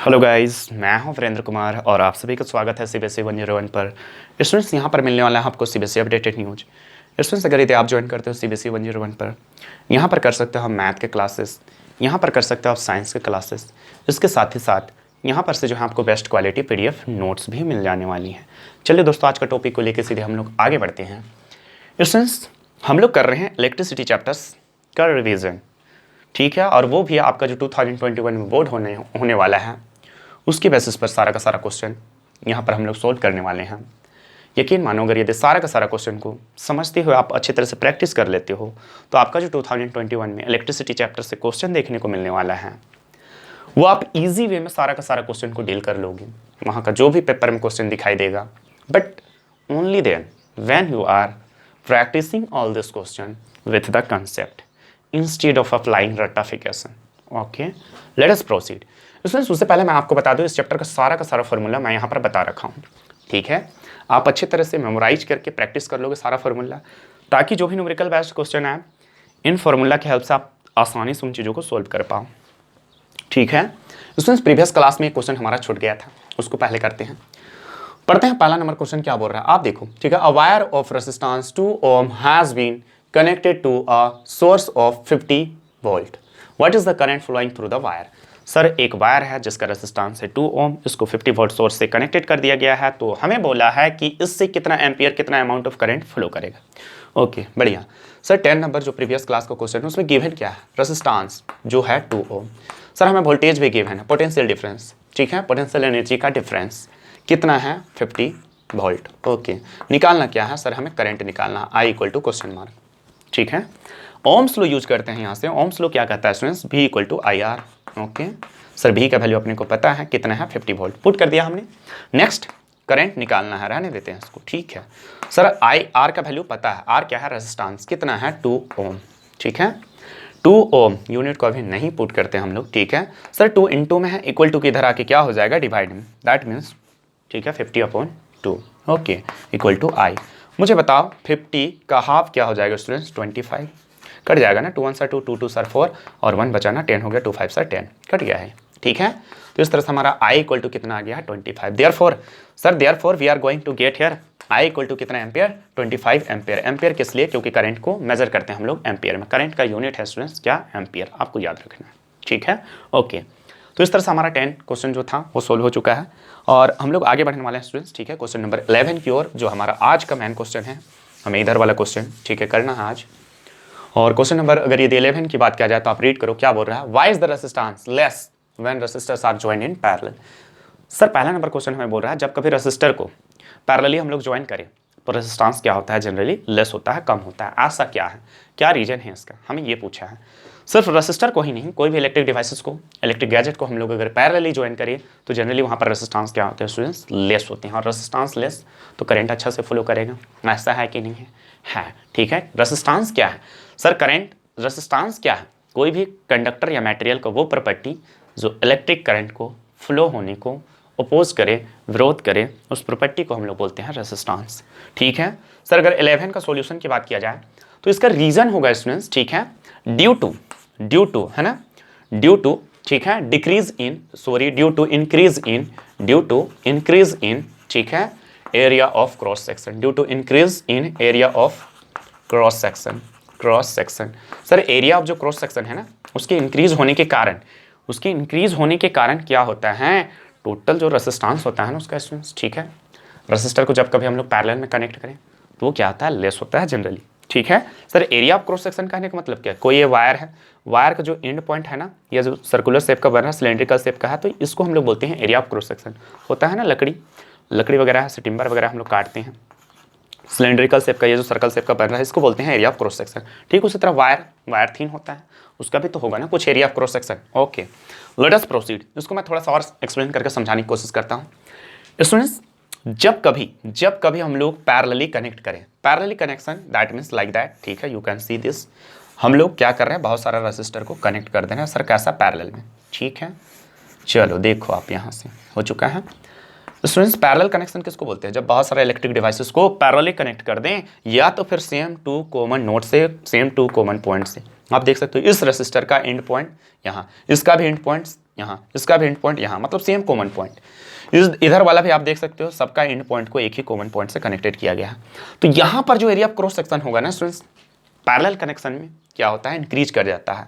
Hello guys, मैं हूं वीरेंद्र कुमार और आप सभी का स्वागत है सीबीएसई 101 पर। स्टूडेंट्स, यहां पर मिलने वाला है आपको सीबीएसई अपडेटेड न्यूज। स्टूडेंट्स, अगर यदि आप ज्वाइन करते हो सीबीएसई 101 पर, यहां पर कर सकते हो हम मैथ के क्लासेस, यहां पर कर सकते हो आप साइंस के क्लासेस। इसके साथ ही साथ यहाँ पर से जो है आपको बेस्ट क्वालिटी पीडीएफ नोट्स भी मिल जाने वाली हैं। चलिए दोस्तों, आज का टॉपिक को लेकर सीधे हम लोग आगे बढ़ते हैं। स्टूडेंट्स, हम लोग कर रहे हैं इलेक्ट्रिसिटी चैप्टर्स का रिविज़न, ठीक है, और वो भी आपका जो 2021 में बोर्ड होने वाला है उसकी बेसिस पर सारा का सारा क्वेश्चन यहाँ पर हम लोग सोल्व करने वाले हैं। यकीन मानो, अगर यदि सारा का सारा क्वेश्चन को समझते हुए आप अच्छी तरह से प्रैक्टिस कर लेते हो तो आपका जो 2021 में इलेक्ट्रिसिटी चैप्टर से क्वेश्चन देखने को मिलने वाला है वो आप इजी वे में सारा का सारा क्वेश्चन को डील कर लोगे। वहाँ का जो भी पेपर में क्वेश्चन दिखाई देगा, but only then when you are practising all this question with the concept instead of applying रट्टाफिकेशन। Okay, let us proceed. उससे पहले मैं आपको बता दूं, इस चैप्टर का सारा फॉर्मूला मैं यहाँ पर बता रखा हूँ, ठीक है। आप अच्छी तरह से मेमोराइज करके प्रैक्टिस कर लोगे सारा फॉर्मूला, ताकि जो भी न्यूमेरिकल बेस्ड क्वेश्चन है इन फॉर्मूला की हेल्प से आप आसानी से उन चीज़ों को सोल्व कर पाओ, ठीक है। स्टूडेंट्स, प्रीवियस क्लास में एक क्वेश्चन हमारा छूट गया था, उसको पहले करते हैं, पढ़ते हैं। पहला नंबर क्वेश्चन क्या बोल रहा है आप देखो, ठीक है। A wire of resistance 2 ohm has been connected to a source of 50 volt. What is the current flowing through the wire. Sir, एक वायर है जिसका रेजिस्टेंस है 2 ओम, इसको 50 वोल्ट सोर्स से कनेक्टेड कर दिया गया है, तो हमें बोला है कि इससे कितना एम्पियर, कितना अमाउंट ऑफ करंट फ्लो करेगा। ओके, बढ़िया। सर, 10 नंबर जो प्रीवियस क्लास का क्वेश्चन है उसमें गिवन क्या है, रेजिस्टेंस जो है 2 ओम। सर, हमें वोल्टेज भी गिवन है, पोटेंशियल डिफरेंस, ठीक है, पोटेंशियल एनर्जी का डिफरेंस कितना है 50 वोल्ट। ओके, निकालना क्या है सर, हमें करंट निकालना, I equal to question mark, ठीक है। ओम्स लो यूज करते हैं यहाँ से। ओम्स लो क्या कहता है students, V equal to IR। Okay sir, V का वैल्यू अपने को पता है कितना है 50 वोल्ट, पुट कर दिया हमने। नेक्स्ट करंट निकालना है, रहने देते हैं इसको, ठीक है। सर, IR का वैल्यू पता है, R क्या है, रेजिस्टेंस कितना है 2 ओम, ठीक है। 2 ओम यूनिट को अभी नहीं पुट करते हम लोग, ठीक है। सर, 2 इंटू में है, इक्वल टू की इधर आके क्या हो जाएगा, डिवाइड में, दैट मीन्स, ठीक है, 50/2। Okay, equal to I। मुझे बताओ 50 का हाफ क्या हो जाएगा स्टूडेंट्स, 25। कट जाएगा ना, 2 1 सर 2, 2 2 सर 4 और 1 बचाना, 10 हो गया, 2 5 सर 10, कट गया है, ठीक है। तो इस तरह से हमारा I इक्वल टू कितना आ गया है 25। Therefore we are going to get here I equal to कितना एम्पियर, 25 एम्पियर। एम्पियर किस लिए, क्योंकि करंट को मेजर करते हैं हम लोग एम्पियर में, करंट का यूनिट है स्टूडेंट्स क्या, एम्पियर, आपको याद रखना है, ठीक है। ओके, तो इस तरह से हमारा 10 क्वेश्चन जो था वो सोल्व हो चुका है और हम लोग आगे बढ़ने वाले हैं स्टूडेंट्स, ठीक है। क्वेश्चन नंबर 11 की ओर, जो हमारा आज का मेन क्वेश्चन है, हमें इधर वाला क्वेश्चन, ठीक है, करना है आज। और क्वेश्चन नंबर अगर ये 11 की बात किया जाए तो आप रीड करो क्या बोल रहा है। Why is the resistance less when resistors are joined in parallel. Sir, पहला नंबर क्वेश्चन हमें बोल रहा है जब कभी रेसिस्टर को पैरेलली हम लोग ज्वाइन करें तो रेजिस्टेंस क्या होता है, जनरली लेस होता है, कम होता है। ऐसा क्या है, क्या रीजन है इसका, हमें ये पूछा है। सिर्फ रेसिस्टर को ही नहीं, कोई भी इलेक्ट्रिक डिवाइसेस को, इलेक्ट्रिक गैजेट को हम लोग अगर पैरेलली ज्वाइन करें तो जनरली वहाँ पर रेजिस्टेंस क्या होते हैं स्टूडेंट्स, लेस होते हैं। और रेजिस्टेंस लेस तो करंट अच्छा से फ्लो करेगा, ऐसा है कि नहीं है, है, ठीक है। रेजिस्टेंस क्या है सर, करंट, रेजिस्टेंस क्या है, कोई भी कंडक्टर या मटेरियल का वो प्रॉपर्टी जो इलेक्ट्रिक करंट को फ्लो होने को अपोज करे, विरोध करे, उस प्रॉपर्टी को हम लोग बोलते हैं रेजिस्टेंस, ठीक है। सर, अगर 11 का सॉल्यूशन की बात किया जाए तो इसका रीजन होगा स्टूडेंट्स, ठीक है, ड्यू टू है ना, ड्यू टू, ठीक है, ड्यू टू इंक्रीज इन, ठीक है, area of cross section, due to increase in area of cross section. Sir, area of जो क्रॉस सेक्शन है ना, उसके इंक्रीज होने के कारण क्या होता है, टोटल जो रेजिस्टेंस होता है ना उसका स्टूडेंट्स, ठीक है। रेजिस्टर को जब कभी हम लोग पैरेलल में कनेक्ट करें तो वो क्या होता है, लेस होता है जनरली, ठीक है। Sir, area of cross section कहने का मतलब क्या है, कोई ये वायर है, वायर का जो एंड पॉइंट है ना, या जो सर्कुलर शेप का बन रहा है, सिलेंड्रिकल शेप का है, तो इसको हम लोग बोलते हैं एरिया ऑफ क्रॉस सेक्शन। होता है ना लकड़ी वगैरह से टिम्बर वगैरह हम लोग काटते हैं, सिलेंड्रिकल शेप का, ये जो सर्कल शेप का बन रहा है इसको बोलते हैं एरिया ऑफ क्रॉस सेक्शन, ठीक। उसी तरह वायर थिन होता है, उसका भी तो होगा ना कुछ area of cross section. Okay, let us proceed. इसको मैं थोड़ा सा और एक्सप्लेन करके समझाने की कोशिश करता हूँ स्टूडेंट्स। जब कभी हम लोग पैरेलली कनेक्ट करें, parallelly connection that means like that, ठीक है, यू कैन सी दिस। हम लोग क्या कर रहे हैं, बहुत सारा रेजिस्टर को कनेक्ट कर दे रहे हैं, सर कैसा, पैरेलल में, ठीक है। चलो देखो आप यहाँ से हो चुका है स्टूडेंट्स। पैरेलल कनेक्शन किसको बोलते हैं, जब बहुत सारे इलेक्ट्रिक डिवाइसेस को पैरेलली कनेक्ट कर दें, या तो फिर सेम टू कॉमन नोड से, सेम टू कॉमन पॉइंट से। आप देख सकते हो इस रेसिस्टर का एंड पॉइंट यहाँ, इसका भी एंड पॉइंट यहाँ, इसका भी एंड पॉइंट यहाँ, मतलब सेम कॉमन पॉइंट। इधर वाला भी आप देख सकते हो, सबका एंड पॉइंट को एक ही कॉमन पॉइंट से कनेक्टेड किया गया है। तो यहाँ पर जो एरिया ऑफ क्रॉस सेक्शन होगा ना स्टूडेंट्स, पैरेलल कनेक्शन में क्या होता है, इंक्रीज कर जाता है।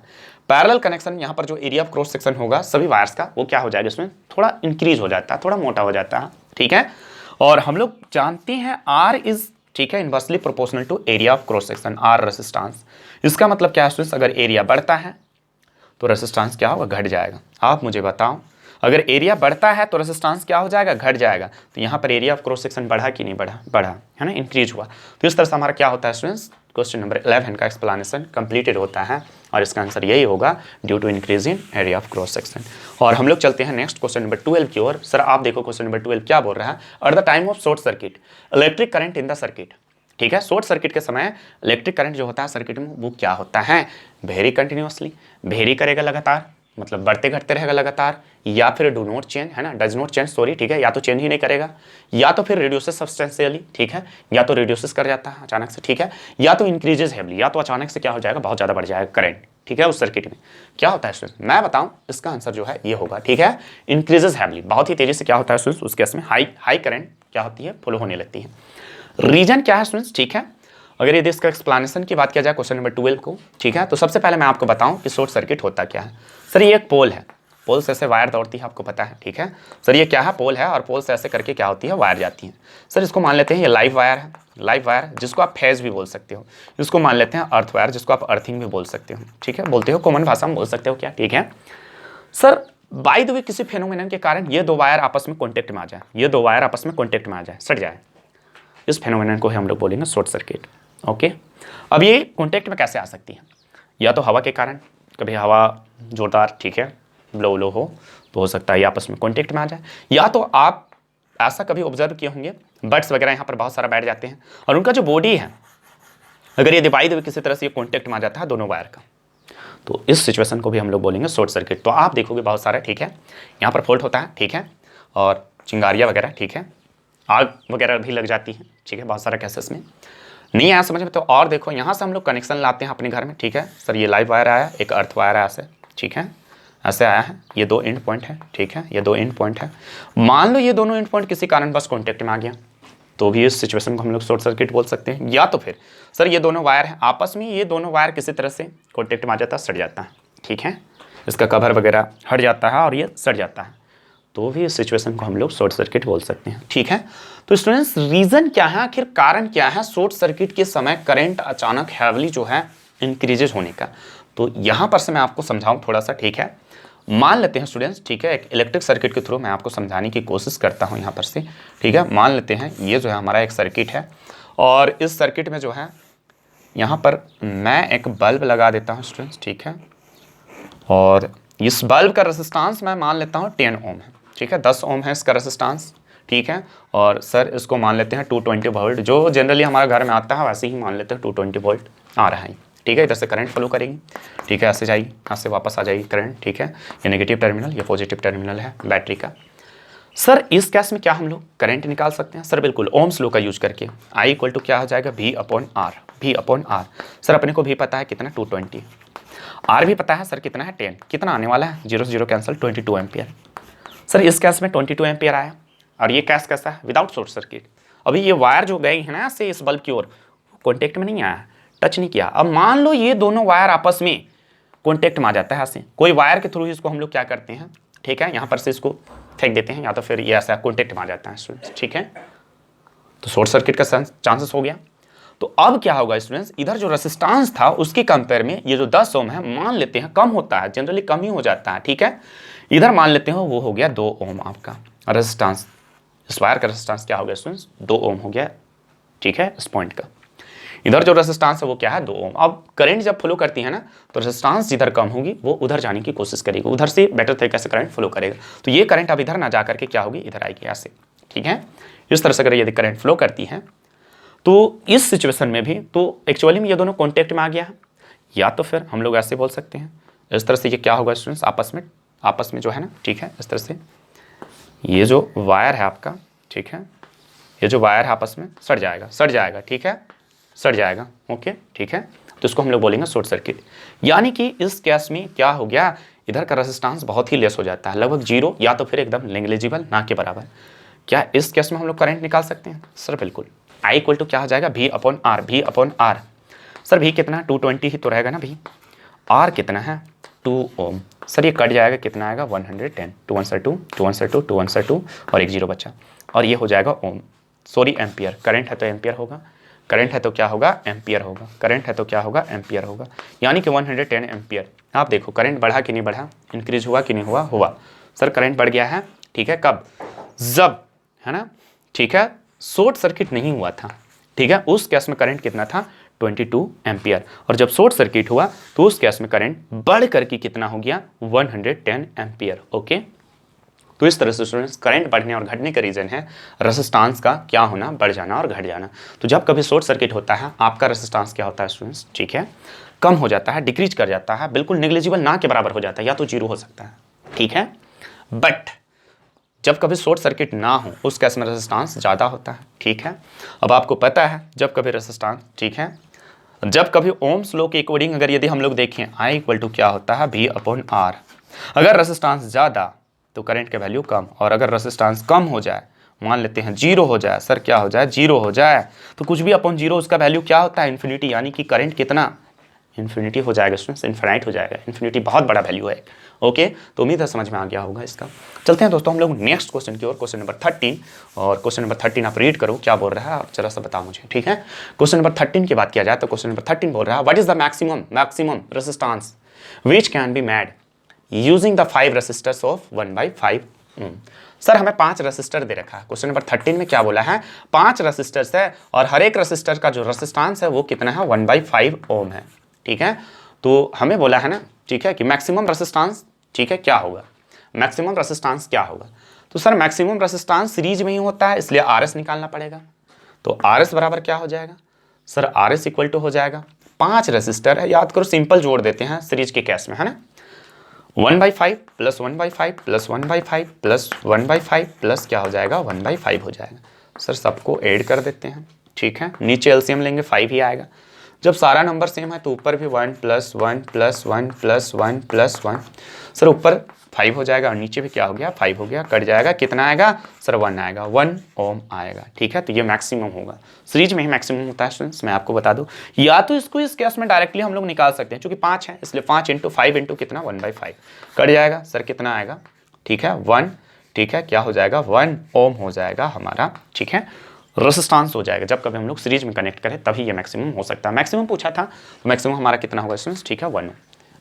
पैरेलल कनेक्शन में यहाँ पर जो एरिया ऑफ क्रॉस सेक्शन होगा सभी वायर्स का, वो क्या हो जाएगा, इसमें थोड़ा इंक्रीज हो जाता है, थोड़ा मोटा हो जाता है, ठीक है। और हम लोग जानते हैं आर इज, ठीक है, inversely proportional to area of cross section, R resistance. इसका मतलब क्या है स्टूडेंट्स, अगर एरिया बढ़ता है तो रेसिस्टेंस क्या होगा, घट जाएगा। आप मुझे बताओ, अगर एरिया बढ़ता है तो रेसिस्टेंस क्या हो जाएगा, घट जाएगा। तो यहाँ पर एरिया ऑफ क्रॉस सेक्शन बढ़ा कि नहीं बढ़ा, बढ़ा है ना, इंक्रीज हुआ। तो इस तरह से हमारा क्या होता है स्टूडेंट्स, क्वेश्चन नंबर 11 का एक्सप्लेनेशन कंप्लीटेड होता है और इसका आंसर यही होगा, due to increase in area of cross section. और हम लोग चलते हैं नेक्स्ट क्वेश्चन नंबर 12 की ओर। सर आप देखो क्वेश्चन नंबर 12 क्या बोल रहा है, at the time of short circuit electric current in the circuit, ठीक है, शॉर्ट सर्किट के समय इलेक्ट्रिक करंट जो होता है सर्किट में वो क्या होता है, वेरी कंटिन्यूअसली, वेरी करेगा लगातार, मतलब बढ़ते घटते रहेगा लगातार, या फिर डू नॉट चेंज, है ना, डज नॉट चेंज, सॉरी, ठीक है, या तो चेंज ही नहीं करेगा, या तो फिर रिड्यूसेस सब्सटेंशियली, ठीक है, या तो रिड्यूसेस कर जाता है अचानक से, ठीक है, या तो इंक्रीजेज हेवली, या तो अचानक से क्या हो जाएगा, बहुत ज़्यादा बढ़ जाएगा करंट, ठीक है, उस सर्किट में क्या होता है स्टूडेंट, मैं बताऊं, इसका आंसर जो है ये होगा, ठीक है, इंक्रीजेज हेवली, बहुत ही तेजी से क्या होता है स्टूडेंट्स, उस केस में हाई करंट क्या होती है, फ्लो होने लगती है। रीजन क्या है स्टूडेंट्स, ठीक है, अगर यदि इसका एक्सप्लेनेशन की बात किया जाए क्वेश्चन नंबर 12 को, ठीक है, तो सबसे पहले मैं आपको बताऊं कि शॉर्ट सर्किट होता क्या है। सर ये एक पोल है, पोल से ऐसे वायर दौड़ती है, आपको पता है, ठीक है। सर ये क्या है, पोल है, और पोल से ऐसे करके क्या होती है, वायर जाती है। सर इसको मान लेते हैं ये लाइव वायर है, लाइव वायर जिसको आप फेज भी बोल सकते हो, इसको मान लेते हैं अर्थ वायर जिसको आप अर्थिंग भी बोल सकते हो, ठीक है, बोलते हो, कॉमन भाषा में बोल सकते हो क्या, ठीक है। सर बाय द वे किसी फेनोमेनन के कारण ये दो वायर आपस में कॉन्टेक्ट में आ जाए, ये दो वायर आपस में कॉन्टेक्ट में आ जाए, सट जाए, इस फेनोमेनन को हम लोग बोलेंगे शॉर्ट सर्किट। ओके, अब ये कॉन्टेक्ट में कैसे आ सकती है, या तो हवा के कारण, कभी हवा जोरदार, ठीक है, ब्लो हो तो हो सकता है ये आपस में कॉन्टेक्ट में आ जाए, या तो आप ऐसा कभी ऑब्जर्व किए होंगे बर्ड्स वगैरह यहाँ पर बहुत सारा बैठ जाते हैं और उनका जो बॉडी है अगर ये डिवाइड हुए किसी तरह से ये कॉन्टेक्ट में आ जाता है दोनों वायर का, तो इस सिचुएशन को भी हम लोग बोलेंगे शॉर्ट सर्किट। तो आप देखोगे बहुत सारा, ठीक है, यहाँ पर फॉल्ट होता है, ठीक है, और चिंगारियाँ वगैरह, ठीक है, आग वगैरह भी लग जाती है, ठीक है, बहुत सारा केसेस में नहीं आया समझ में। तो और देखो यहाँ से हम लोग कनेक्शन लाते हैं अपने घर में, ठीक है, सर ये लाइव वायर आया, एक अर्थ वायर आया ऐसे, ठीक है, ऐसे आया है, ये दो एंड पॉइंट है, ठीक है, ये दो एंड पॉइंट है, मान लो ये दोनों एंड पॉइंट किसी कारण बस कॉन्टेक्ट में आ गया, तो भी इस सिचुएशन को हम लोग शॉर्ट सर्किट बोल सकते हैं। या तो फिर सर ये दोनों वायर हैं आपस में, ये दोनों वायर किसी तरह से कॉन्टेक्ट में आ जाता है, सट जाता है, ठीक है, इसका कवर वगैरह हट जाता है और ये सट जाता है, तो भी इस सिचुएशन को हम लोग शॉर्ट सर्किट बोल सकते हैं, ठीक है। तो स्टूडेंट्स रीजन क्या है, आखिर कारण क्या है शॉर्ट सर्किट के समय करंट अचानक हैवली जो है इंक्रीजेज होने का, तो यहाँ पर से मैं आपको समझाऊँ थोड़ा सा, ठीक है। मान लेते हैं स्टूडेंट्स, ठीक है, एक इलेक्ट्रिक सर्किट के थ्रू मैं आपको समझाने की कोशिश करता हूँ यहाँ पर से, ठीक है। मान लेते हैं ये जो है हमारा एक सर्किट है और इस सर्किट में जो है यहाँ पर मैं एक बल्ब लगा देता हूँ स्टूडेंट्स, ठीक है, और इस बल्ब का रेजिस्टेंस मैं मान लेता हूँ 10 ओम है, ठीक है, 10 ओम है इसका रेजिस्टेंस, ठीक है, और सर इसको मान लेते हैं 220 वोल्ट, जो जनरली हमारे घर में आता है वैसे ही मान लेते हैं 220 वोल्ट आ रहा है, ठीक है। इधर से करंट फ्लो करेगी, ठीक है, ऐसे जाएगी, यहाँ से वापस आ जाएगी करंट, ठीक है, ये नेगेटिव टर्मिनल, ये पॉजिटिव टर्मिनल है बैटरी का। सर इस केस में क्या हम लोग करंट निकाल सकते हैं, सर बिल्कुल ओम्स लॉ का यूज करके, आई इक्वल टू क्या हो जाएगा, V/R, V/R। सर अपने को भी पता है कितना 220, आर भी पता है सर कितना है 10, कितना आने वाला है, 0 से 0 कैंसिल, 22 एम्पियर। सर इस केस में 22 एम्पियर आया और ये केस कैसा है, विदाउट शॉर्ट सर्किट। अभी ये वायर जो गई है ना से इस बल्ब की ओर, कॉन्टेक्ट में नहीं आया, टच नहीं किया। अब मान लो ये दोनों वायर आपस में कॉन्टेक्ट में आ जाता है ऐसे, कोई वायर के थ्रू इसको हम लोग क्या करते हैं, ठीक है, यहाँ पर से इसको फेंक देते हैं, या तो फिर ये ऐसा कॉन्टेक्ट में आ जाता है स्टूडेंट्स, ठीक है, तो शॉर्ट सर्किट का चांसेस हो गया। तो अब क्या होगा स्टूडेंट्स, इधर जो रेसिस्टेंस था उसके कंपेयर में ये जो 10 ओम है मान लेते हैं कम होता है, जनरली कम ही हो जाता है, ठीक है, इधर मान लेते हैं वो हो गया 2 ओम आपका रेसिस्टेंस, इस वायर का रेसिस्टेंस क्या हो गया स्टूडेंट्स, 2 ओम हो गया, ठीक है, इस पॉइंट का। इधर जो रेसिस्टेंस है वो क्या है, 2 ओम। अब करंट जब फ्लो करती है ना तो रेसिस्टेंस जिधर कम होगी वो उधर जाने की कोशिश करेगी, उधर से बेटर तरीके से करंट फ्लो करेगा, तो ये करंट अब इधर ना जा करके क्या होगी, इधर आएगी ऐसे, ठीक है। इस तरह से अगर यदि करंट फ्लो करती है तो इस सिचुएशन में भी तो एक्चुअली में ये दोनों कॉन्टेक्ट में आ गया है, या तो फिर हम लोग ऐसे बोल सकते हैं, इस तरह से ये क्या होगा स्टूडेंट्स, आपस में जो है ना, ठीक है, इस तरह से ये जो वायर है आपका, ठीक है, ये जो वायर है आपस में सट जाएगा, ठीक है, सट जाएगा, ओके, ठीक है, तो इसको हम लोग बोलेंगे शॉर्ट सर्किट। यानी कि इस केस में क्या हो गया, इधर का रेजिस्टेंस बहुत ही लेस हो जाता है, लगभग जीरो या तो फिर एकदम नेग्लिजिबल, ना के बराबर। क्या इस केस में हम लोग करंट निकाल सकते हैं? सर बिल्कुल। आई इक्वल टू क्या हो जाएगा? V upon R. V upon R, sir V कितना है? 220 ही तो रहेगा ना। V R कितना है? 2 ओम। सर ये कट जाएगा, कितना आएगा? 110। 2 1 2, 2 1 2, 2 1 2 और एक जीरो बचा, और ये हो जाएगा ओम, सॉरी एम्पियर। करंट है तो एम्पियर होगा, करंट है तो क्या होगा? एम्पियर होगा, करंट है तो क्या होगा? एम्पियर होगा, यानी कि 110 एम्पियर। आप देखो करंट बढ़ा कि नहीं बढ़ा, इंक्रीज हुआ कि नहीं हुआ? हुआ। सर करंट बढ़ गया है, ठीक है। कब? जब, है ना, ठीक है, शॉर्ट सर्किट नहीं हुआ था, ठीक है। उस केस में करंट कितना था? 22 एम्पियर। और जब शॉर्ट सर्किट हुआ तो उस केस में करंट बढ़ करके कितना हो गया? 110 एम्पियर। ओके, तो इस तरह से स्टूडेंट्स करंट बढ़ने और घटने का रीजन है रेजिस्टेंस का क्या होना? बढ़ जाना और घट जाना। तो जब कभी शॉर्ट सर्किट होता है, आपका रेजिस्टेंस क्या होता है स्टूडेंट्स? ठीक है, कम हो जाता है, डिक्रीज कर जाता है, बिल्कुल नेग्लिजिबल, ना के बराबर हो जाता है, या तो जीरो हो सकता है, ठीक है। बट जब कभी शॉर्ट सर्किट ना हो उस केस में रेजिस्टेंस ज़्यादा होता है, ठीक है। अब आपको पता है जब कभी रेजिस्टेंस, ठीक है, जब कभी ओम्स लॉ के अकॉर्डिंग अगर यदि हम लोग देखें, I इक्वल टू क्या होता है? V upon R. अगर रेजिस्टेंस ज़्यादा तो करंट के वैल्यू कम, और अगर रेजिस्टेंस कम हो जाए, मान लेते हैं जीरो हो जाए, सर क्या हो जाए? जीरो हो जाए, तो कुछ भी अपॉन जीरो उसका वैल्यू क्या होता है? इन्फिनिटी, यानी कि करंट कितना? इन्फिनिटी हो जाएगा स्टूडेंट्स, इन्फिनाइट हो जाएगा। इन्फिनिटी बहुत बड़ा वैल्यू है। ओके, तो उम्मीद है समझ में आ गया होगा इसका। चलते हैं दोस्तों हम लोग नेक्स्ट क्वेश्चन की ओर, क्वेश्चन नंबर 13। और क्वेश्चन नंबर 13 आप रीड करो क्या बोल रहा है और जरा सा बताओ मुझे, ठीक है। क्वेश्चन नंबर 13 की बात किया जाए तो क्वेश्चन नंबर 13 बोल रहा है, what is the maximum resistance which can be made using the 5 resistors of 1/5 ohm. Sir हमें 5 रेसिस्टर दे रखा है। क्वेश्चन नंबर 13 में क्या बोला है? 5 रेसिस्टर्स है और हर एक रेसिस्टर का जो रेजिस्टेंस है वो कितना है? 1/5 ओम है, ठीक है। तो हमें बोला है ना, ठीक है, कि मैक्सिमम रेजिस्टेंस, ठीक है, क्या होगा? मैक्सिमम रेजिस्टेंस क्या होगा? तो सर मैक्सिमम रेजिस्टेंस सीरीज में ही होता है, इसलिए RS निकालना पड़ेगा। तो RS बराबर क्या हो जाएगा? सर RS इक्वल टू हो जाएगा, 5 रेसिस्टर है, याद करो, सिंपल जोड़ देते हैं सीरीज के केस में, है ना। 1/5 प्लस 1/5 प्लस 1/5 प्लस 1/5 प्लस क्या हो जाएगा? 1/5 हो जाएगा। सर सबको ऐड कर देते हैं, ठीक है, नीचे एलसीएम लेंगे 5 ही आएगा। जब सारा नंबर सेम है तो ऊपर भी 1 plus 1 plus 1 plus 1 plus 1, sir ऊपर 5 हो जाएगा और नीचे भी क्या हो गया? 5 हो गया, कट जाएगा, कितना आएगा? सर 1 आएगा, 1 ओम आएगा, ठीक है। तो ये मैक्सिमम होगा, सीरीज में ही मैक्सिमम होता है स्टूडेंट्स, मैं आपको बता दूं। या तो इसको इस केस में डायरेक्टली हम लोग निकाल सकते हैं, क्योंकि 5 है इसलिए 5 इंटू 5 इंटू कितना? 1/5, कट जाएगा, सर कितना आएगा? ठीक है 1, ठीक है, क्या हो जाएगा? 1 ओम हो जाएगा हमारा, ठीक है, रेजिस्टेंस हो जाएगा। जब कभी हम लोग सीरीज में कनेक्ट करें तभी ये मैक्सिमम हो सकता है। मैक्सिमम पूछा था तो मैक्सिमम हमारा कितना होगा स्टूडेंट्स? ठीक है 1।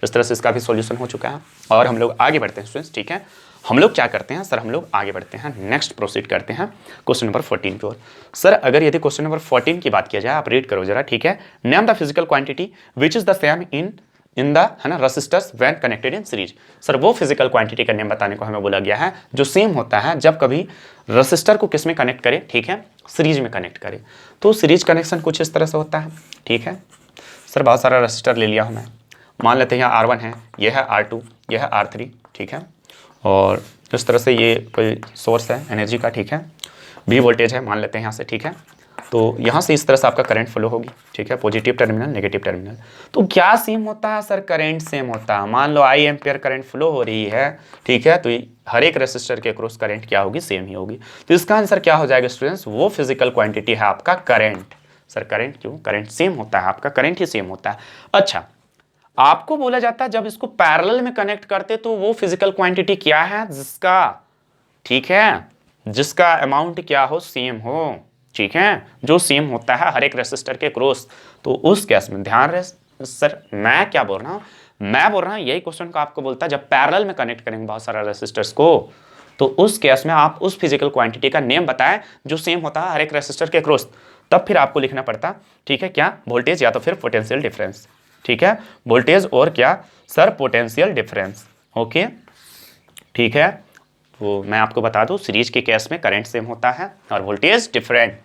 इस तरह से इसका भी सॉल्यूशन हो चुका है और हम लोग आगे बढ़ते हैं स्टूडेंट्स, ठीक है। हम लोग क्या करते हैं सर? हम लोग आगे बढ़ते हैं, नेक्स्ट प्रोसीड करते हैं क्वेश्चन नंबर 14 की ओर। सर अगर यदि क्वेश्चन नंबर 14 की बात किया जाए, आप रीड करो जरा, ठीक है। Name the physical quantity which is the same in the, है ना, resistors when connected in series. Sir वो फिजिकल क्वांटिटी का नेम बताने को हमें बोला गया है जो सेम होता है जब कभी रेसिस्टर को किस में कनेक्ट करें? ठीक है, सीरीज में कनेक्ट करें। तो सीरीज कनेक्शन कुछ इस तरह से होता है, ठीक है। सर बहुत सारा रेसिस्टर ले लिया हूं मैं, मान लेते हैं यहाँ R1 है, यह है R2, यह है R3, ठीक है। और इस तरह से ये कोई सोर्स है एनर्जी का, ठीक है। V वोल्टेज है मान लेते हैं यहाँ से, ठीक है। तो यहाँ से इस तरह से आपका करंट फ्लो होगी, ठीक है, पॉजिटिव टर्मिनल नेगेटिव टर्मिनल। तो क्या सेम होता है सर? करंट सेम होता है। मान लो I एम्पियर करंट फ्लो हो रही है, ठीक है, तो हर एक रेसिस्टर के अक्रॉस करंट क्या होगी? सेम ही होगी। तो इसका आंसर क्या हो जाएगा स्टूडेंट्स? वो फिजिकल क्वांटिटी है आपका करंट। सर करंट क्यों? करंट सेम होता है, आपका करंट ही सेम होता है। अच्छा, आपको बोला जाता है जब इसको पैरेलल में कनेक्ट करते तो वो फिजिकल क्वांटिटी क्या है? जिसका, ठीक है, जिसका अमाउंट क्या हो? सेम हो, ठीक है, जो सेम होता है हर एक रेसिस्टर के क्रॉस। तो उस केस में ध्यान रहे सर, मैं क्या बोल रहा हूं? मैं बोल रहा हूं यही क्वेश्चन को आपको बोलता है जब पैरेलल में कनेक्ट करेंगे बहुत सारा रेसिस्टर्स को, तो उस केस में आप उस फिजिकल क्वांटिटी का नेम बताएं जो सेम होता है हर एक रेसिस्टर के क्रॉस। तब फिर आपको लिखना पड़ता, ठीक है, क्या? वोल्टेज या तो फिर पोटेंशियल डिफरेंस, ठीक है, वोल्टेज और क्या सर? Potential difference. ओके, ठीक है। तो मैं आपको बता दूं सीरीज के केस में करंट सेम होता है और voltage different.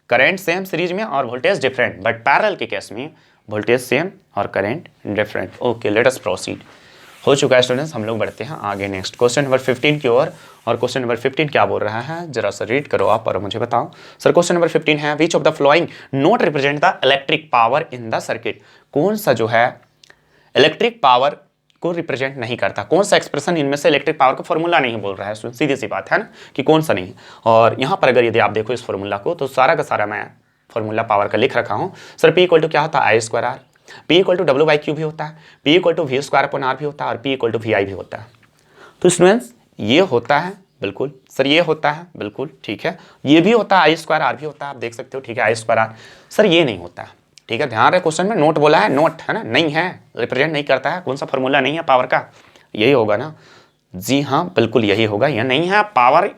Current same series में और वोल्टेज डिफरेंट, बट पैरेलल के केस में वोल्टेज सेम और current different. Okay, let us proceed. हो चुका है स्टूडेंट्स, हम लोग बढ़ते हैं आगे नेक्स्ट क्वेश्चन नंबर 15 की ओर। और क्वेश्चन नंबर 15 क्या बोल रहा है? जरा सा रीड करो आप और मुझे बताओ। सर क्वेश्चन नंबर 15 है, which of the flowing note represent the electric power in the circuit. कौन सा जो है इलेक्ट्रिक पावर को रिप्रेजेंट नहीं करता। कौन सा एक्सप्रेशन इनमें से इलेक्ट्रिक पावर का फॉर्मूला नहीं बोल रहा है, सीधी सी बात है ना कि कौन सा नहीं। और यहाँ पर अगर यदि आप देखो इस फॉर्मूला को, तो सारा का सारा मैं फॉर्मूला पावर का लिख रखा हूँ। सर P इक्वल टू क्या होता है, I square R. P equal to W by Q भी होता है, P equal to V square upon R भी होता है, और P equal to V I भी होता है। तो स्टूडेंट्स ये होता है बिल्कुल सर, ये होता है बिल्कुल ठीक है, ये भी होता है, आई स्क्वायर आर भी होता है, आप देख सकते हो ठीक है, आई स्क्वायर आर। सर ये नहीं होता है, ठीक है, ध्यान रहे क्वेश्चन में नोट बोला है, नोट है ना, नहीं है, रिप्रेजेंट नहीं करता है, कौन सा फॉर्मूला नहीं है पावर का, यही होगा ना, जी हाँ बिल्कुल यही होगा, यह नहीं है, power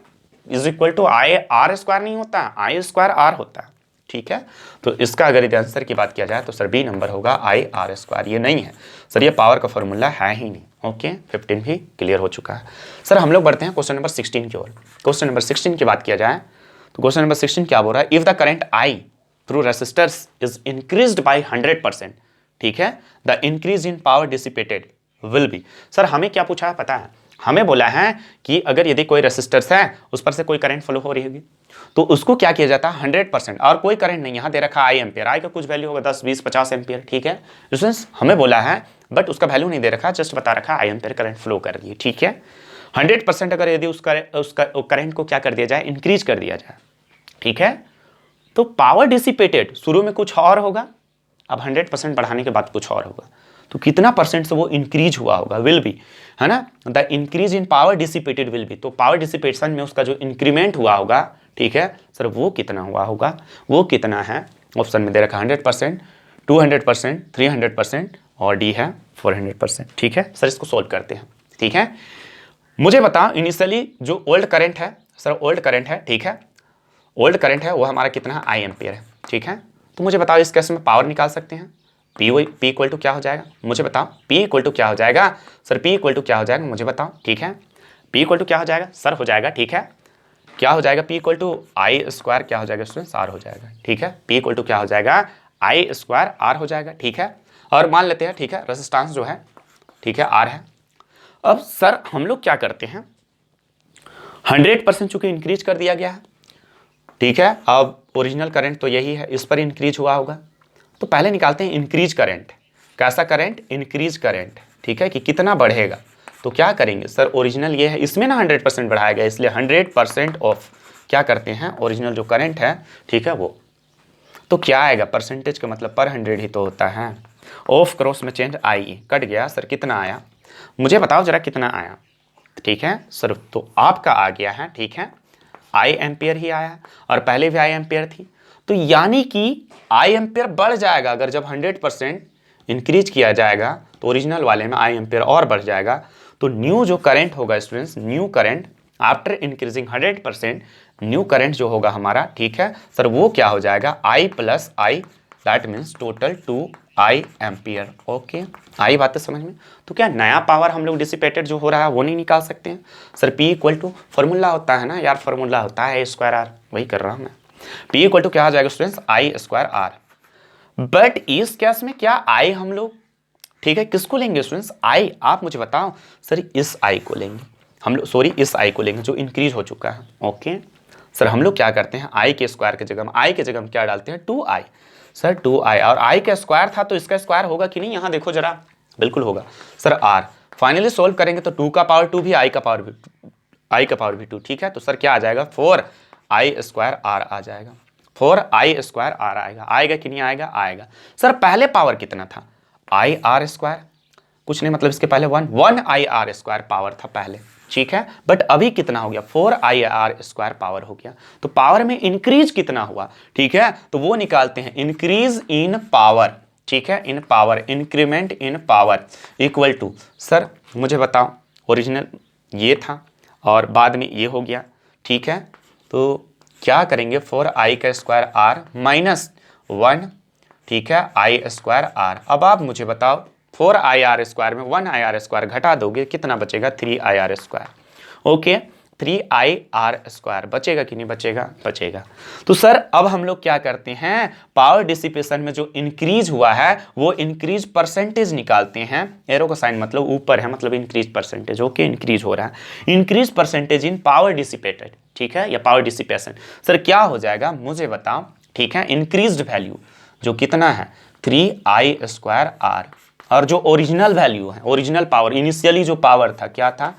is equal to I R square नहीं होता, आई स्क्वायर आर होता है, ठीक है। तो इसका अगर यदि आंसर की बात किया जाए तो सर बी नंबर होगा आई आर स्क्वायर, ये नहीं है सर, ये पावर का फॉर्मूला है ही नहीं। ओके 15 भी क्लियर हो चुका है। सर हम लोग बढ़ते हैं क्वेश्चन नंबर 16 की ओर। क्वेश्चन नंबर 16 की बात किया जाए तो क्वेश्चन नंबर 16 क्या बोल रहा है, if the current I through resistors is increased by 100%, ठीक है, the increase in power dissipated will be. Sir हमें क्या पूछा है पता है, हमें बोला है कि अगर यदि कोई रेसिस्टर्स है उस पर से कोई करंट फ्लो हो रही होगी तो उसको क्या किया जाता है 100%, और कोई करंट नहीं, यहाँ दे रखा आई एम्पियर, आई का कुछ वैल्यू होगा 10 20 50 एम्पियर, ठीक है। स्टूडेंट्स हमें बोला है बट उसका वैल्यू नहीं दे रखा, जस्ट बता रखा आई एम्पियर करंट फ्लो कर रही है, ठीक है। 100% अगर यदि उसका करंट को क्या कर दिया जाए, इंक्रीज कर दिया जाए, ठीक है, तो पावर डिसिपेटेड शुरू में कुछ और होगा, अब 100% बढ़ाने के बाद कुछ और होगा, तो कितना परसेंट से वो इंक्रीज हुआ होगा, विल बी, है ना, the increase in power dissipated will be, तो पावर डिसिपेशन में उसका जो इंक्रीमेंट हुआ होगा, ठीक है सर, वो कितना हुआ होगा, वो कितना है, ऑप्शन में दे रखा 100%, 200%, 300% और डी है 400%, ठीक है। सर इसको सोल्व करते हैं, ठीक है। मुझे बताओ इनिशियली जो ओल्ड करंट है, सर ओल्ड करंट है, ठीक है, ओल्ड करंट है वो हमारा कितना है, आई एम्पियर है, ठीक है। तो मुझे बताओ इस केस में पावर निकाल सकते हैं, P इक्वल टू क्या हो जाएगा, मुझे बताओ P इक्वल टू क्या हो जाएगा, सर P इक्वल टू क्या हो जाएगा, मुझे बताओ, ठीक है। P इक्वल टू क्या हो जाएगा, सर हो जाएगा, ठीक है, क्या हो जाएगा, P equal to I square क्या हो जाएगा स्टूडेंट्स, आर हो जाएगा, ठीक है। P इक्वल टू क्या हो जाएगा, आई स्क्वायर आर हो जाएगा, ठीक है। और मान लेते हैं, ठीक है, रेजिस्टेंस जो है, ठीक है, आर है। अब सर हम लोग क्या करते हैं, 100% चूंकि इंक्रीज कर दिया गया है, ठीक है, अब ओरिजिनल करंट तो यही है, इस पर इंक्रीज हुआ होगा, तो पहले निकालते हैं इंक्रीज करंट, कैसा करंट, इंक्रीज करंट, ठीक है, कि कितना बढ़ेगा। तो क्या करेंगे सर, ओरिजिनल ये है, इसमें ना 100% बढ़ाया गया, इसलिए 100% ऑफ क्या करते हैं, ओरिजिनल जो करंट है, ठीक है, वो तो क्या आएगा, परसेंटेज का मतलब पर 100 ही तो होता है, ऑफ क्रॉस में चेंज आई कट गया, सर कितना आया, मुझे बताओ जरा कितना आया, ठीक है सर, तो आपका आ गया है, ठीक है, आई एम्पियर ही आया, और पहले भी आई एम्पियर थी, तो यानी कि आई एम्पियर बढ़ जाएगा, अगर जब 100% इंक्रीज किया जाएगा तो ओरिजिनल वाले में आई एम्पियर और बढ़ जाएगा, तो न्यू जो करंट होगा students, new current after increasing 100%, new current जो होगा हमारा, ठीक है सर, वो क्या हो जाएगा, I plus I, that means total 2 I ampere. Okay आई बात है समझ में। तो क्या नया पावर हम लोग डिसिपेटेड जो हो रहा है वो नहीं निकाल सकते हैं sir, P equal to formula होता है ना यार, फॉर्मूला होता है स्क्वायर आर, वही कर रहा हूँ मैं। P इक्वल टू क्या हो जाएगा students, I square R, but इस केस में क्या आई हम लोग, ठीक है, किसको लेंगे स्टूडेंट्स, आई, आप मुझे बताओ सर, इस आई को लेंगे हम लोग, सॉरी इस आई को लेंगे जो इंक्रीज हो चुका है। ओके सर हम लोग क्या करते हैं, आई के स्क्वायर की जगह, आई के जगह हम क्या डालते हैं, 2i, सर 2i, और आई का स्क्वायर था तो इसका स्क्वायर होगा कि नहीं, यहाँ देखो जरा, बिल्कुल होगा सर, आर, फाइनली सोल्व करेंगे तो 2 का पावर 2 भी, आई का पावर भी 2, ठीक है। तो सर क्या आ जाएगा, 4i स्क्वायर आर आ जाएगा, 4i स्क्वायर आर आएगा, आएगा कि नहीं आएगा, आएगा। सर पहले पावर कितना था, आई आर स्क्वायर, कुछ नहीं मतलब इसके पहले 1 आर स्क्वायर पावर था पहले, ठीक है, बट अभी कितना हो गया, 4 आर स्क्वायर पावर हो गया, तो पावर में इंक्रीज कितना हुआ, ठीक है, तो वो निकालते हैं, इंक्रीज इन पावर, ठीक है, in power, increment in power equal to, sir मुझे बताओ ओरिजिनल ये था और बाद में ये हो गया, ठीक है, तो क्या करेंगे, 4i का स्क्वायर आर माइनस 1, ठीक है, आई स्क्वायर आर। अब आप मुझे बताओ 4i आर स्क्वायर में 1i आर स्क्वायर घटा दोगे, कितना बचेगा, 3i R square. Okay 3i R square बचेगा कि नहीं बचेगा, बचेगा। तो सर अब हम लोग क्या करते हैं, पावर डिसिपेशन में जो इंक्रीज हुआ है वो इंक्रीज परसेंटेज निकालते हैं, एरो का साइन मतलब ऊपर है, मतलब इंक्रीज परसेंटेज। ओके इंक्रीज हो रहा है, increase percentage in power dissipated, ठीक है, या पावर डिसिपेशन। सर क्या हो जाएगा मुझे बताओ, ठीक है, इंक्रीज्ड वैल्यू जो कितना है 3i स्क्वायर आर, और जो ओरिजिनल वैल्यू है, ओरिजिनल पावर, इनिशियली जो पावर था क्या था,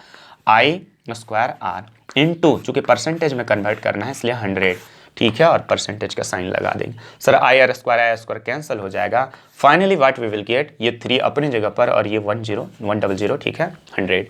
आई स्क्वायर आर इंटू, चूंकि परसेंटेज में कन्वर्ट करना है इसलिए 100, ठीक है, और परसेंटेज का साइन लगा देंगे। सर आई स्क्वायर कैंसिल हो जाएगा। Finally what we will get, ये 3 अपनी जगह पर और ये 100, ठीक है, 100।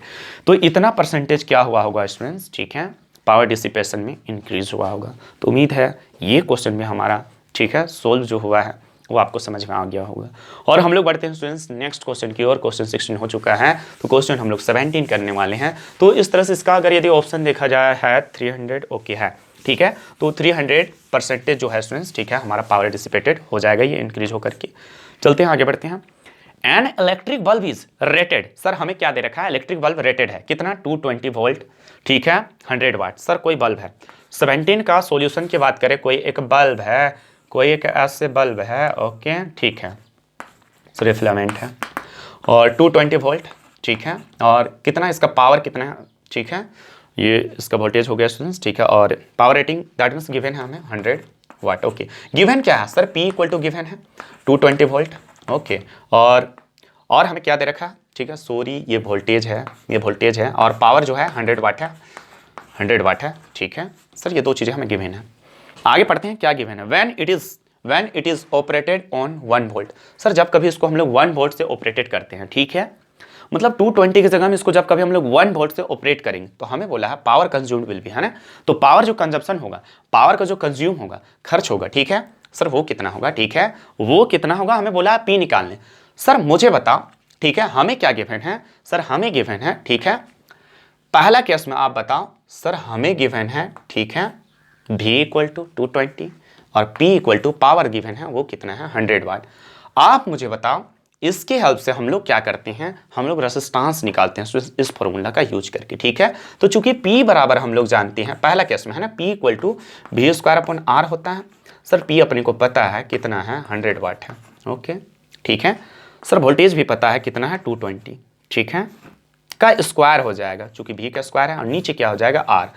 तो इतना परसेंटेज क्या हुआ होगा स्टूडेंट्स, ठीक है, पावर डिसिपेशन में इंक्रीज हुआ होगा। तो उम्मीद है ये क्वेश्चन में हमारा, ठीक है, सोल्व जो हुआ है वो आपको समझ में आ गया होगा। और हम लोग बढ़ते हैं स्टूडेंट्स नेक्स्ट क्वेश्चन की ओर। क्वेश्चन 16 हो चुका है, तो क्वेश्चन हम लोग 17 करने वाले हैं। तो इस तरह से इसका अगर यदि ऑप्शन देखा जाए है 300, ओके है, ठीक है, तो 300 परसेंटेज जो है स्टूडेंट्स, ठीक है, हमारा पावर डिसिपेटेड हो जाएगा ये इंक्रीज होकर के। चलते हैं आगे बढ़ते हैं। An electric bulb is rated, sir हमें क्या दे रखा है, इलेक्ट्रिक बल्ब रेटेड है कितना, 220 वोल्ट, ठीक है, 100 वाट। सर कोई बल्ब है, 17 का सॉल्यूशन की बात करें, कोई एक बल्ब है, कोई एक ऐसे बल्ब है, ओके, ठीक है, सर ये फिलामेंट है और 220 वोल्ट, ठीक है, और कितना इसका पावर कितना है, ठीक है, ये इसका वोल्टेज हो गया स्टूडेंट्स, ठीक है, और power rating that means given है हमें 100 वाट, ओके। गिवन क्या है sir, P equal to given है 220 वोल्ट, ओके, और हमें क्या दे रखा है, ठीक है, सॉरी ये वोल्टेज है, ये वोल्टेज है, और पावर जो है 100 वाट है, 100 वाट है, ठीक है। सर ये दो चीज़ें हमें गिवन है। आगे पढ़ते हैं क्या गिवन है, when it is operated on 1 volt. Sir जब कभी इसको हम लोग 1 वोल्ट से ऑपरेटेड करते हैं, ठीक है, मतलब 220 की जगह में इसको जब कभी हम लोग 1 वोल्ट से ऑपरेट करेंगे तो हमें बोला है पावर कंज्यूम्ड विल बी, है ना, तो पावर जो कंजप्शन होगा, पावर का जो कंज्यूम होगा, खर्च होगा, ठीक है, सर वो कितना होगा, ठीक है, वो कितना होगा, हमें बोला है P निकालने। सर मुझे बताओ, ठीक है, हमें क्या गिवन है, सर हमें गिवन है, ठीक है, पहला केस में आप बताओ, सर हमें गिवन है, ठीक है, V इक्वल टू 220 और P equal to power given है वो कितना है, 100 वाट। आप मुझे बताओ, इसके हेल्प से हम लोग क्या करते हैं, हम लोग रेजिस्टेंस निकालते हैं इस फॉर्मूला का यूज करके, ठीक है। तो चूंकि P बराबर हम लोग जानते हैं पहला केस में, है ना, P equal to V square upon R होता है। सर P अपने को पता है कितना है, 100 वाट है, ओके, ठीक है। सर वोल्टेज भी पता है कितना है, 220, ठीक है, का स्क्वायर हो जाएगा, चूंकि V का स्क्वायर है, और नीचे क्या हो जाएगा, R,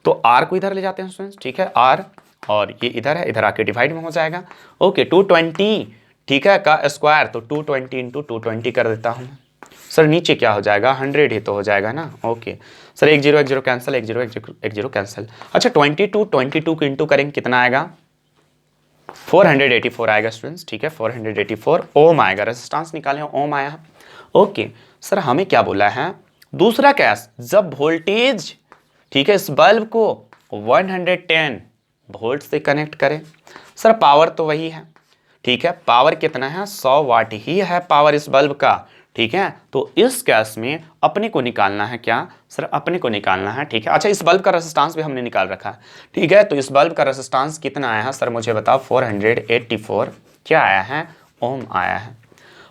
तो R को इधर ले जाते हैं स्टूडेंट्स, ठीक है, R, और ये इधर है, इधर आके डिवाइड में हो जाएगा, ओके, 220, ठीक है, का स्क्वायर, तो 220 इंटू 220 कर देता हूँ। सर नीचे क्या हो जाएगा, 100 ही तो हो जाएगा ना, ओके। Sir 1 0 1 0 cancel, 1 0 1 0 cancel. अच्छा 22 को इंटू करेंगे कितना आएगा, 484 आएगा स्टूडेंट्स, ठीक है, 484 ओम आएगा, रेजिस्टेंस निकाले ओम आया, ओके। सर हमें क्या बोला है, दूसरा केस, जब वोल्टेज, ठीक है, इस बल्ब को 110 वोल्ट से कनेक्ट करें। सर पावर तो वही है, ठीक है, पावर कितना है, 100 वाट ही है पावर इस बल्ब का, ठीक है। तो इस केस में अपने को निकालना है क्या, सर अपने को निकालना है, ठीक है। अच्छा इस बल्ब का रेजिस्टेंस भी हमने निकाल रखा है, ठीक है, तो इस बल्ब का रेजिस्टेंस कितना आया है, सर मुझे बताओ, 484 क्या आया है, ओम आया है।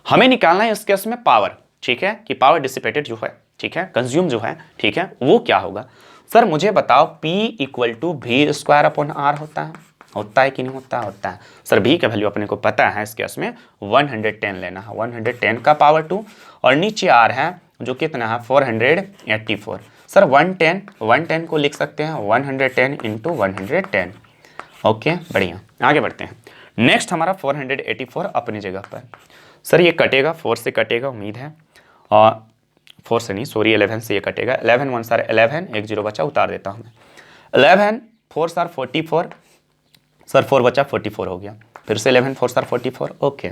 हमें निकालना है इस केस में पावर, ठीक है, कि पावर डिसिपेटेड जो है, ठीक है, कंज्यूम जो है, ठीक है, वो क्या होगा। सर मुझे बताओ, P equal to V square upon R होता है कि नहीं होता, होता है। सर V का वैल्यू अपने को पता है, इस केस में 110 लेना है, 110 का पावर 2, और नीचे R है जो कितना है, 484। सर 110 को लिख सकते हैं 110 इंटू 110, ओके, बढ़िया। आगे बढ़ते हैं, नेक्स्ट हमारा 484 अपनी जगह पर। सर ये कटेगा, 4 से कटेगा उम्मीद है, और 4 से नहीं, सॉरी 11 से ये कटेगा, 11 1 सर 11, 1 0 बचा, उतार देता हूँ मैं, 11 4 सर 44, सर 4 बचा, 44 हो गया, फिर से 11 4 सर 44, ओके,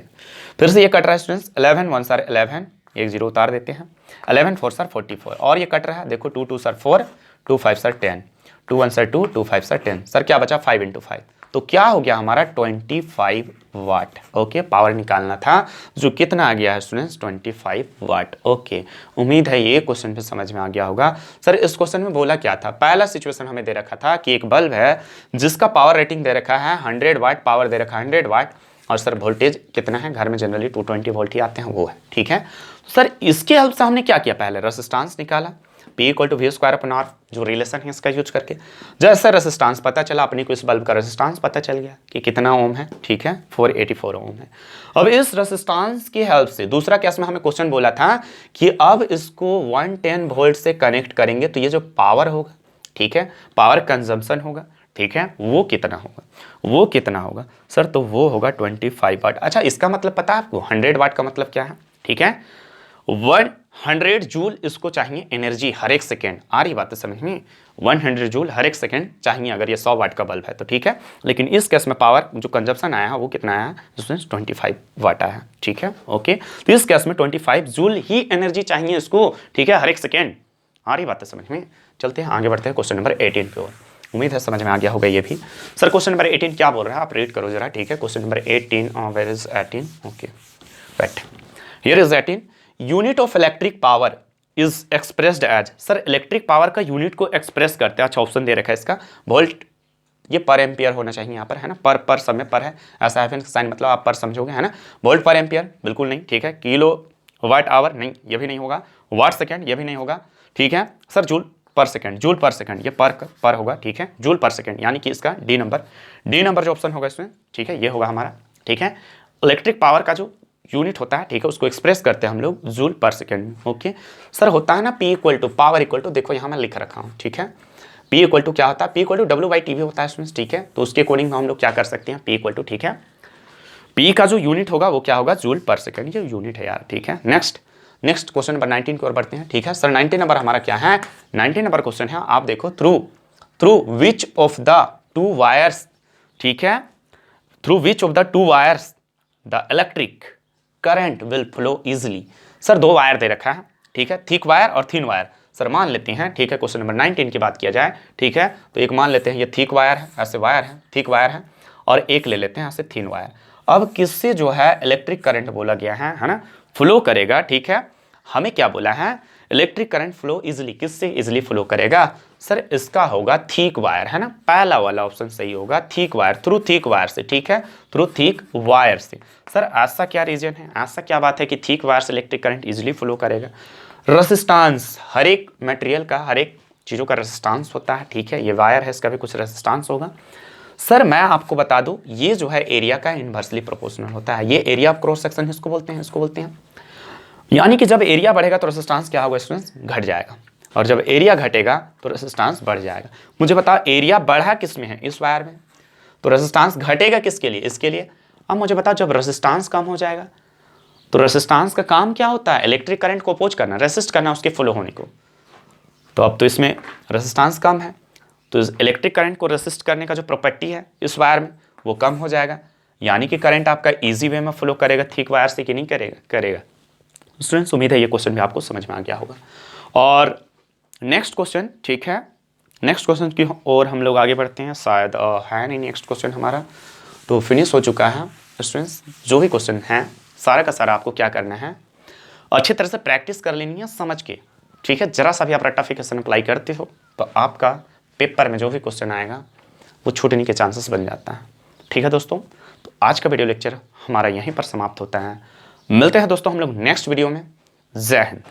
फिर से ये कट रहा है स्टूडेंट्स, 11 1 सर 11, 1 0 उतार देते हैं, 11 4 सर 44, और ये कट रहा है, देखो 2 2 sir 4, 2 5 sir 10, 2 1 sir 2, 2 5 sir 10, sir क्या बचा, 5 इंटू 5, तो क्या हो गया हमारा 25 वाट, ओके, पावर निकालना था, जो कितना आ गया है स्टूडेंट्स, 25 वाट, ओके। उम्मीद है ये क्वेश्चन भी समझ में आ गया होगा। सर इस क्वेश्चन में बोला क्या था, पहला सिचुएशन हमें दे रखा था कि एक बल्ब है जिसका पावर रेटिंग दे रखा है 100 वाट, पावर दे रखा है 100 वाट, और सर वोल्टेज कितना है, घर में जनरली 220 वोल्ट ही आते हैं, वो है, ठीक है। सर इसके हेल्प से हमने क्या किया, पहले रेजिस्टेंस निकाला, P equal to V square upon R, जो रिलेशन है इसका यूज करके, जैसे रेजिस्टेंस पता चला अपने को, इस बल्ब का रेजिस्टेंस पता चल गया कि कितना ओम है, ठीक है, 484 ओम है। अब इस रेजिस्टेंस की हेल्प से, दूसरा केस में हमें क्वेश्चन बोला था कि अब इसको 110 वोल्ट से कनेक्ट करेंगे तो ये जो पावर होगा, ठीक है, पावर कंजम्पशन होगा, ठीक है, वो कितना होगा, वो कितना होगा, सर तो वो होगा 25 वाट। अच्छा इसका मतलब पता है आपको, 100 वाट का मतलब क्या है, ठीक है। 100 जूल इसको चाहिए एनर्जी हर एक सेकेंड, आ रही बात है समझ में, 100 जूल हर एक सेकेंड चाहिए अगर ये 100 वाट का बल्ब है तो, ठीक है। लेकिन इस केस में पावर जो कंजप्शन आया है वो कितना आया है, जिसमें 25 वाट आया है, ठीक है, ओके। तो इस केस में 25 जूल ही एनर्जी चाहिए इसको, ठीक है, हर एक सेकेंड, आ रही बात है समझ में। चलते हैं आगे बढ़ते हैं क्वेश्चन नंबर 18 पे और उम्मीद है समझ में आ गया होगा ये भी। सर क्वेश्चन नंबर 18 क्या बोल रहा है आप रीड करो जरा, ठीक है। Question number 18, where is 18, okay right, here is 18, unit of electric power is expressed as, sir electric power का यूनिट को एक्सप्रेस करते हैं, अच्छा ऑप्शन दे रखा है इसका, वोल्ट, ये पर एम्पियर होना चाहिए यहाँ पर, है ना, पर समय पर है, ऐसा है साइन मतलब आप पर समझोगे, है ना। वोल्ट पर एम्पियर बिल्कुल नहीं, ठीक है। किलो वाट आवर नहीं, ये भी नहीं होगा। वाट सेकेंड ये भी नहीं होगा, ठीक है। सर जूल पर सेकेंड, जूल पर सेकेंड, ये पर होगा, ठीक है, जूल पर सेकेंड, यानी कि इसका डी नंबर जो ऑप्शन होगा इसमें, ठीक है, ये होगा हमारा, ठीक है। इलेक्ट्रिक पावर का जो यूनिट होता है, ठीक है, उसको एक्सप्रेस करते हैं हम लोग जूल पर सेकेंड में, ओके। सर होता है ना P equal to power equal to, देखो यहाँ मैं लिख रखा हूँ, ठीक है, P इक्वल टू क्या होता है, P इक्वल टू W/T भी होता है इसमें, ठीक है। तो उसके अकॉर्डिंग हम लोग क्या कर सकते हैं, P इक्वल टू, ठीक है, P का जो यूनिट होगा वो क्या होगा, जूल पर सेकेंड, ये यूनिट है यार, ठीक है। नेक्स्ट क्वेश्चन नंबर 19 की ओर बढ़ते हैं, ठीक है। सर 19 नंबर हमारा क्या है, 19 नंबर क्वेश्चन है, आप देखो, through which of the two wires, ठीक है, through which of the two vires the electric current will flow easily. Sir दो वायर दे रखा है, ठीक है, थिक वायर और थिन वायर। सर मान लेते हैं, ठीक है, क्वेश्चन नंबर 19 की बात किया जाए, ठीक है, तो एक मान लेते हैं ये थिक वायर है, ऐसे वायर है, थिक वायर है, और एक ले लेते हैं ऐसे थिन वायर। अब किससे जो है इलेक्ट्रिक करंट बोला गया है ना, फ्लो करेगा, ठीक है। हमें क्या बोला है, इलेक्ट्रिक करंट फ्लो इजिली, किससे इजिली फ्लो करेगा, सर इसका होगा थिक वायर, है ना, पहला वाला ऑप्शन सही होगा, thick wire, through thick wire से, ठीक है, थ्रू थिक वायर से। सर ऐसा क्या रीजन है, ऐसा क्या बात है कि थिक वायर से इलेक्ट्रिक करंट इजिली फ्लो करेगा, रेजिस्टेंस, हर एक मटेरियल का, हर एक चीज़ों का रेजिस्टेंस होता है, ठीक है, ये वायर है, इसका भी कुछ रेजिस्टेंस होगा। सर मैं आपको बता दूं, ये जो है एरिया का इनवर्सली प्रोपोर्शनल होता है, ये एरिया ऑफ क्रॉस सेक्शन इसको बोलते हैं, यानी कि जब एरिया बढ़ेगा तो रेजिस्टेंस क्या होगा, स्टूडेंट्स घट जाएगा, और जब एरिया घटेगा तो रेजिस्टेंस बढ़ जाएगा। मुझे बताओ एरिया बढ़ा किस में है, इस वायर में, तो रेजिस्टेंस घटेगा किसके लिए, इसके लिए। अब मुझे बताओ जब रेजिस्टेंस कम हो जाएगा तो रेजिस्टेंस का काम क्या होता है, इलेक्ट्रिक करंट को अपोज करना, रेसिस्ट करना उसके फ्लो होने को। तो अब तो इसमें रेजिस्टेंस कम है, तो इलेक्ट्रिक करंट को रेसिस्ट करने का जो प्रॉपर्टी है इस वायर में वो कम हो जाएगा, यानी कि करंट आपका इजी वे में फ्लो करेगा थिक वायर से, कि नहीं करेगा। स्टूडेंट्स उम्मीद है ये क्वेश्चन भी आपको समझ में आ गया होगा। और नेक्स्ट क्वेश्चन, ठीक है, नेक्स्ट क्वेश्चन की और हम लोग आगे बढ़ते हैं, शायद है नहीं नेक्स्ट क्वेश्चन हमारा तो फिनिश हो चुका है। स्टूडेंट्स जो भी क्वेश्चन है सारा का सारा आपको क्या करना है, अच्छी तरह से प्रैक्टिस कर लेनी है समझ के, ठीक है। जरा सा भी आप रट्टाफिकेशन अप्लाई करते हो तो आपका पेपर में जो भी क्वेश्चन आएगा वो छूटने के चांसेस बन जाता है, ठीक है दोस्तों। तो आज का वीडियो लेक्चर हमारा यहीं पर समाप्त होता है, मिलते हैं दोस्तों हम लोग नेक्स्ट वीडियो में। जय हिंद।